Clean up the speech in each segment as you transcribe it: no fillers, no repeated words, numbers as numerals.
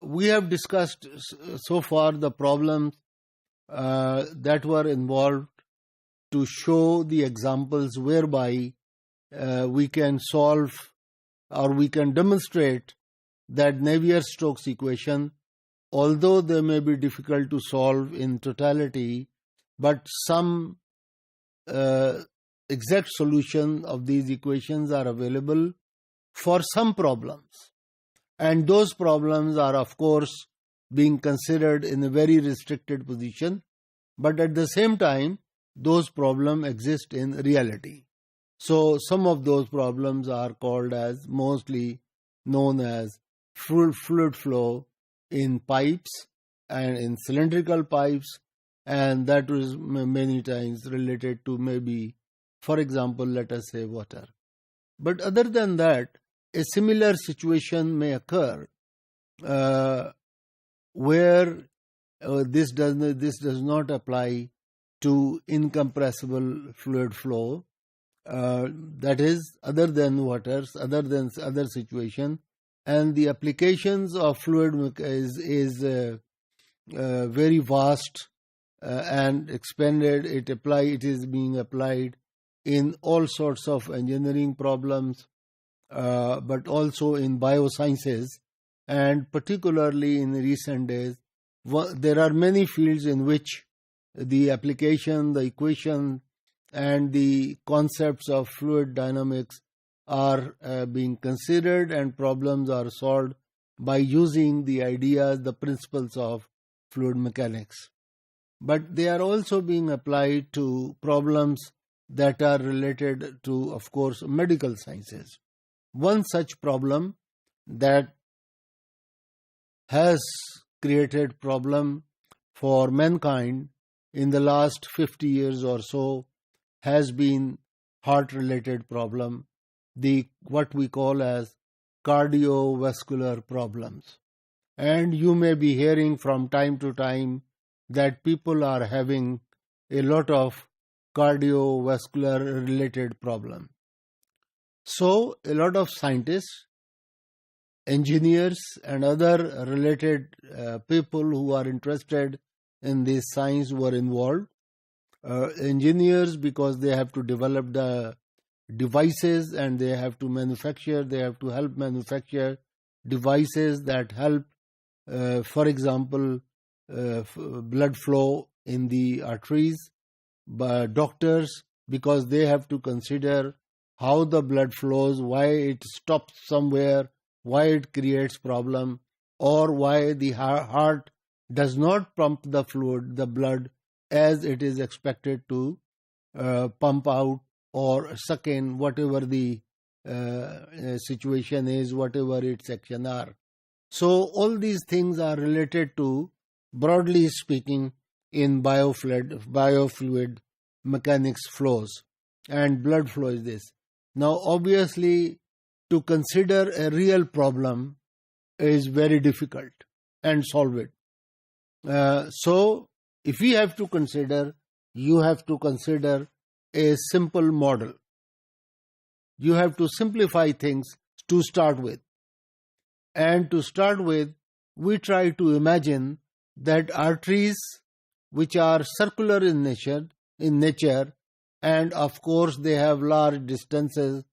we have discussed so far the problems that were involved to show the examples whereby we can solve or we can demonstrate that Navier-Stokes equation, although they may be difficult to solve in totality, but some exact solution of these equations are available for some problems. And those problems are, of course, being considered in a very restricted position, but at the same time, those problems exist in reality. So some of those problems are called as, mostly known as fluid flow in pipes and in cylindrical pipes, and that was many times related to maybe, for example, let us say water. But other than that, a similar situation may occur where this does not apply to incompressible fluid flow, that is, other than waters, other than other situation, and the applications of fluid is very vast and expanded. It is being applied in all sorts of engineering problems, but also in biosciences, and particularly in recent days, there are many fields in which the application, the equation, and the concepts of fluid dynamics are being considered, and problems are solved by using the ideas, the principles of fluid mechanics. But they are also being applied to problems that are related to, of course, medical sciences. One such problem that has created problem for mankind in the last 50 years or so has been heart-related problem, what we call as cardiovascular problems. And you may be hearing from time to time that people are having a lot of cardiovascular related problem. So a lot of scientists, engineers, and other related people who are interested in this science were involved. Engineers, because they have to develop the devices and they have to help manufacture devices that help, for example, blood flow in the arteries. But doctors, because they have to consider how the blood flows, why it stops somewhere, why it creates problem, or why the heart does not pump the blood as it is expected to pump out or suck in, whatever the situation is, whatever its action are. So all these things are related to, broadly speaking, in biofluid mechanics flows, and blood flow is this. Now obviously, to consider a real problem is very difficult and solve it. So if we have to consider, you have to consider a simple model. You have to simplify things to start with. And to start with, we try to imagine that arteries, which are circular in nature, and of course they have large distances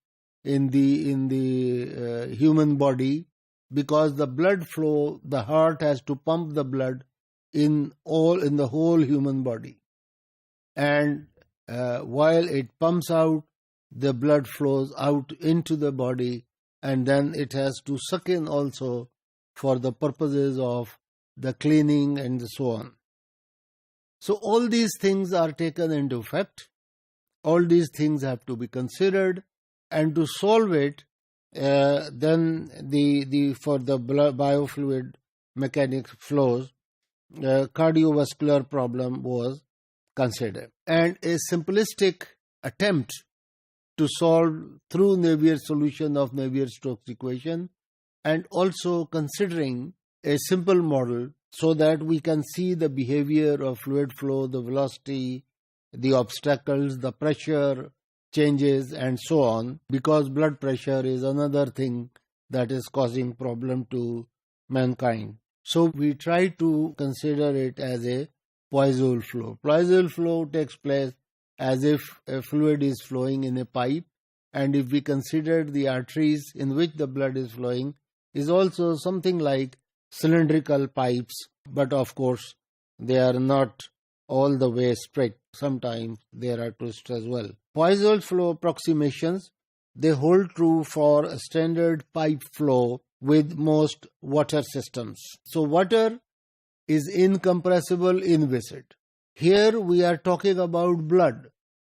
in the human body, because the blood flow, the heart has to pump the blood in the whole human body, and while it pumps out, the blood flows out into the body, and then it has to suck in also for the purposes of the cleaning and so on. So all these things are taken into effect. All these things have to be considered, and to solve it, then for the biofluid mechanics flows, cardiovascular problem was considered. And a simplistic attempt to solve through Navier solution of Navier-Stokes equation, and also considering a simple model so that we can see the behavior of fluid flow, the velocity, the obstacles, the pressure changes, and so on, because blood pressure is another thing that is causing problem to mankind. So we try to consider it as a Poiseuille flow. Poiseuille flow takes place as if a fluid is flowing in a pipe, and if we consider the arteries in which the blood is flowing is also something like cylindrical pipes, but of course they are not all the way straight. Sometimes there are twists as well. Poiseuille flow approximations, they hold true for a standard pipe flow with most water systems. So water is incompressible, inviscid. Here we are talking about blood.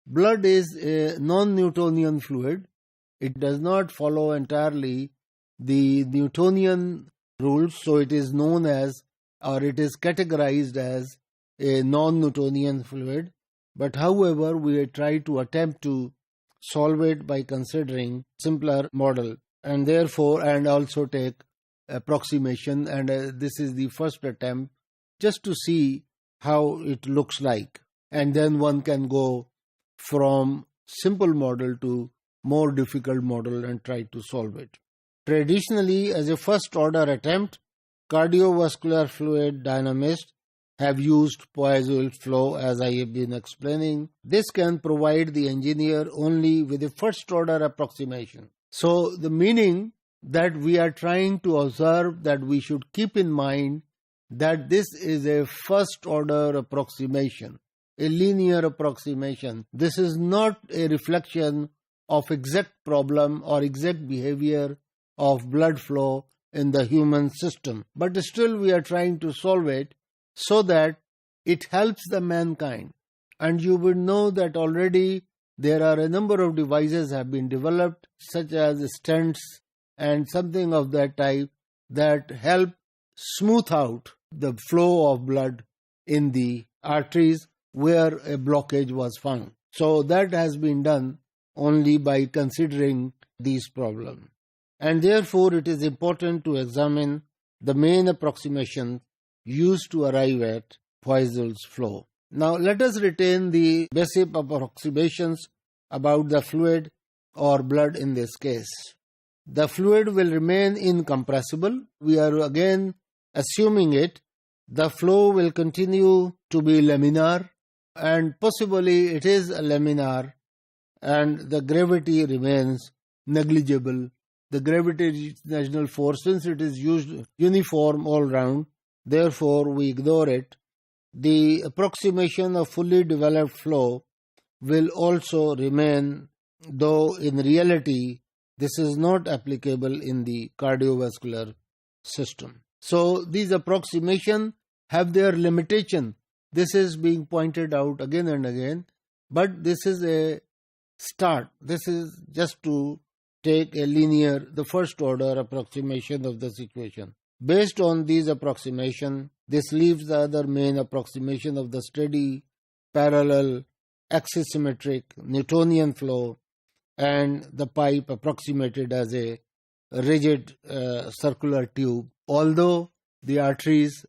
Blood is a non-Newtonian fluid. It does not follow entirely the Newtonian rules, so it is known as, or it is categorized as, a non-Newtonian fluid. But however, we try to attempt to solve it by considering simpler model, and therefore, and also take approximation, and this is the first attempt just to see how it looks like, and then one can go from simple model to more difficult model and try to solve it. Traditionally, as a first order attempt, cardiovascular fluid dynamists have used Poiseuille flow, as I have been explaining. This can provide the engineer only with a first order approximation. So the meaning that we are trying to observe, that we should keep in mind that this is a first order approximation, a linear approximation. This is not a reflection of exact problem or exact behavior of blood flow in the human system, but still we are trying to solve it so that it helps the mankind. And you would know that already there are a number of devices have been developed, such as stents and something of that type, that help smooth out the flow of blood in the arteries where a blockage was found. So that has been done only by considering these problems. And therefore it is important to examine the main approximations used to arrive at Poiseuille's flow. Now let us retain the basic approximations about the fluid or blood in this case. The fluid will remain incompressible. We are again assuming it. The flow will continue to be laminar, and possibly it is a laminar, and the gravity remains negligible. The gravitational force, since it is used uniform all round, therefore we ignore it. The approximation of fully developed flow will also remain, though in reality this is not applicable in the cardiovascular system. So these approximations have their limitation. This is being pointed out again and again, but this is a start. This is just to take a linear, the first order approximation of the situation. Based on these approximations, this leaves the other main approximation of the steady, parallel, axisymmetric Newtonian flow, and the pipe approximated as a rigid circular tube. Although the arteries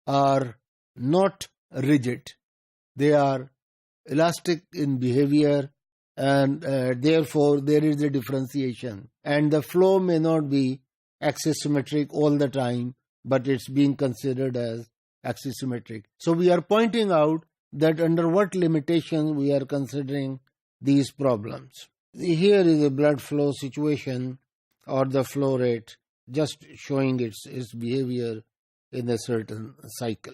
are not rigid, they are elastic in behavior, and therefore there is a differentiation, and the flow may not be axisymmetric all the time, but it's being considered as axisymmetric. So we are pointing out that under what limitations we are considering these problems. Here is a blood flow situation, or the flow rate, just showing its behavior in a certain cycle.